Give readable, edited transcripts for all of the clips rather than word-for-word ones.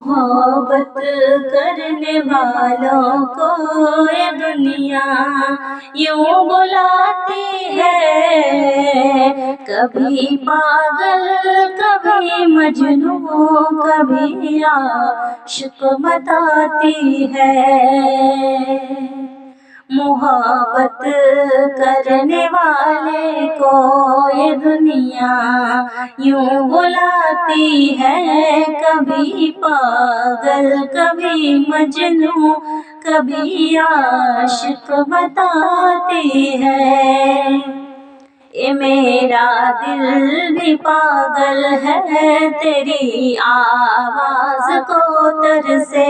मोहब्बत करने वालों को ये दुनिया यूं बुलाती है, कभी पागल कभी मजनू कभी आशिक बताती है। मोहब्बत करने वाले को ये दुनिया यूं बुलाती है, कभी पागल कभी मजनू कभी आशिक बताती है। ये मेरा दिल भी पागल है तेरी आवाज़ को तरसे,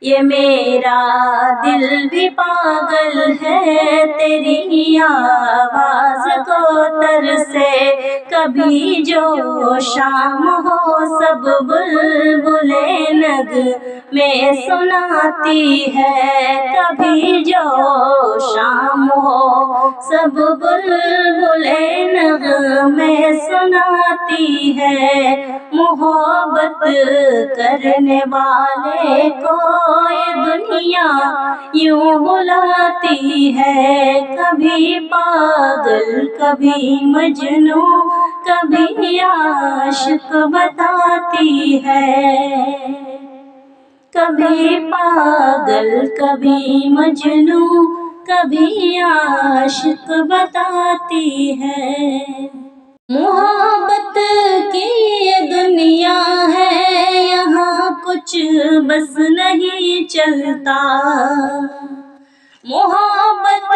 ये मेरा दिल भी पागल है तेरी आवाज़ को तरसे। कभी जो शाम हो सब बुलबुलें नग़्मे सुनाती है, कभी जो शाम हो सब बुलबुलें नग़्मे सुनाती है। मोहब्बत करने वाले को ये दुनिया यूं बुलाती है, कभी पागल कभी मजनू कभी आशिक बताती है। कभी पागल कभी मजनू कभी आशिक बताती है। मोहब्बत की ये दुनिया है, यहाँ कुछ बस नहीं चलता। मोहब्बत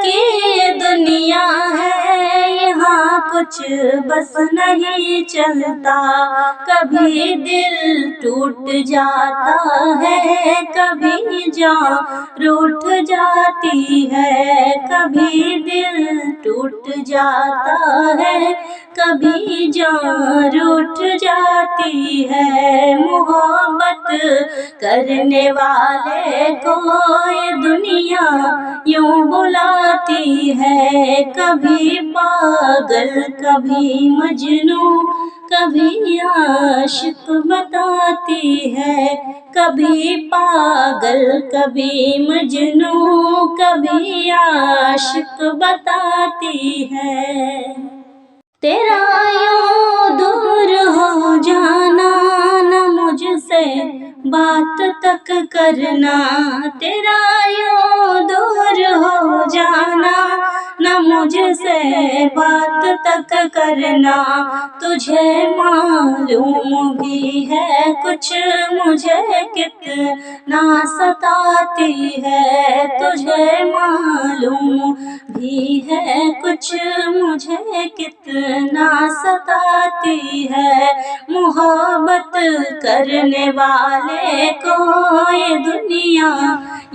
की ये दुनिया है, यहाँ कुछ बस नहीं चलता। कभी दिल टूट जाता है, कभी जान रूठ जाती है, कभी दिल टूट जाता है, कभी जान रूठ जाती है। मोहब्बत करने वाले को ये दुनिया यूं बुलाती है, कभी पागल कभी मजनू कभी आशिक बताती है। कभी पागल कभी मजनू कभी आशिक बताती है। तेरा यूं दूर हो जाना न मुझसे बात तक करना, तेरा यूं दूर हो जाना न मुझसे बात तक करना। तुझे मालूम भी है कुछ मुझे कितना सताती है, तुझे मालूम भी है कुछ मुझे कितना सताती है। मोहब्बत करने वाले को ये दुनिया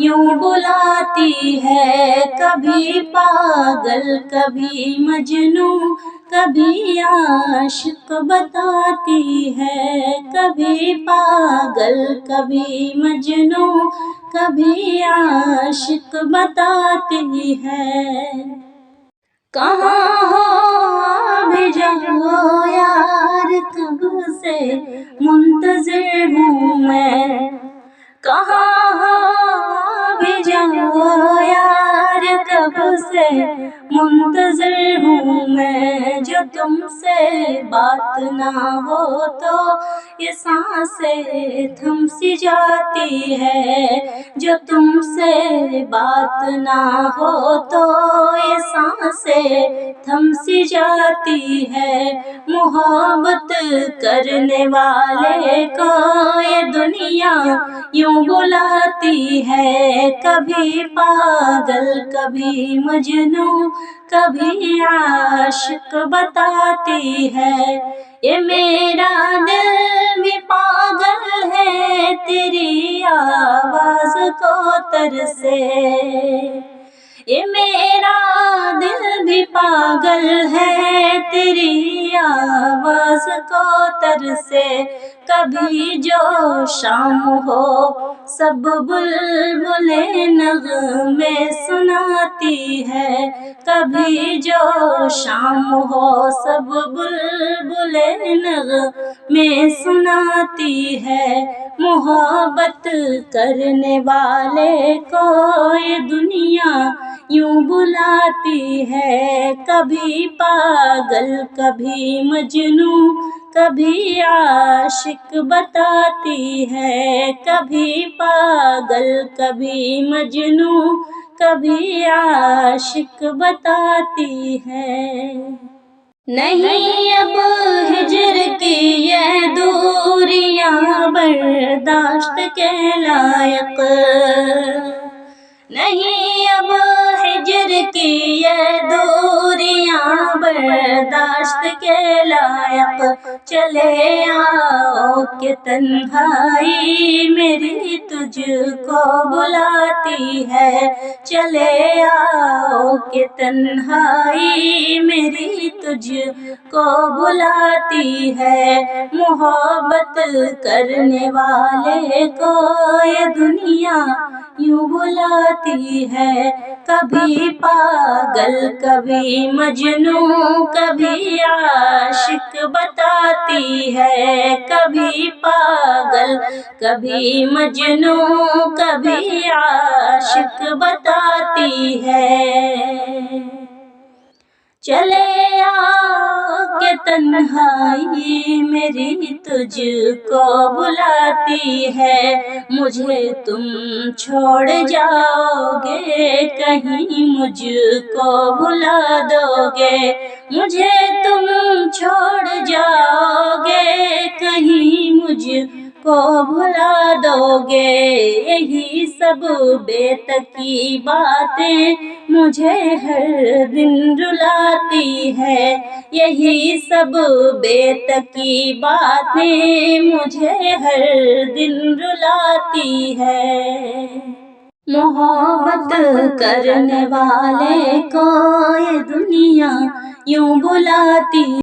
यूं बुलाती है, कभी पागल कभी मजनू कभी आशिक बताती है। कभी पागल कभी मजनू कभी आशिक बताती है। कहाँ हो अभी जाओ यार, कब से मुंतज़िर हूँ मैं। कहाँ हो अभी जाओ यार, कब से मुंतज़िर हूँ मैं। जो तुमसे बात ना हो तो ये सांसें थम सी जाती है, जो तुमसे बात ना हो तो ये सांसें थम सी जाती है। मोहब्बत करने वाले को ये दुनिया यूं बुलाती है, कभी पागल कभी मजनू कभी आशिक बताती है। ये मेरा दिल भी पागल है तेरी आवाज़ को तरसे, یہ میرا دل بھی پاگل ہے تیری آواز کو ترسے، کبھی جو شام ہو سب بلبلیں نغمے سناتی ہے، کبھی جو شام ہو سب بلبلیں نغمے سناتی ہے۔ محبت کرنے والے کو یہ دنیا یوں بلاتی ہے، کبھی پاگل کبھی مجنوں کبھی عاشق بتاتی ہے، کبھی پاگل کبھی مجنوں کبھی عاشق بتاتی ہے۔ نہیں اب ہجر کی یہ دوریاں برداشت کے لائق، نہیں اب ہجر کی یہ دوریاں برداشت کے لائق، چلے آؤ کہ تنہائی میری تجھ کو بلاتی ہے، چلے آؤ کہ تنہائی میری تجھ کو بلاتی ہے۔ محبت کرنے والے کو یہ دنیا یوں بلاتی ہے، کبھی پاگل کبھی مجنوں کبھی عاشق بتاتی ہے، کبھی پاگل کبھی مجنوں کبھی عاشق بتاتی ہے۔ چلے آؤ کہ تنہائی میری تجھ کو بلاتی ہے، مجھے تم چھوڑ جاؤ گے کہیں مجھ کو بھلا دو گے، مجھے تم چھوڑ جاؤ گے کہیں مجھ کو بھلا دو گے، یہی سب بے تکی باتیں مجھے ہر دن رلاتی ہے، یہی سب بے تکی باتیں مجھے ہر دن رلاتی ہے۔ محبت کرنے والے کو یہ دنیا یوں بلاتی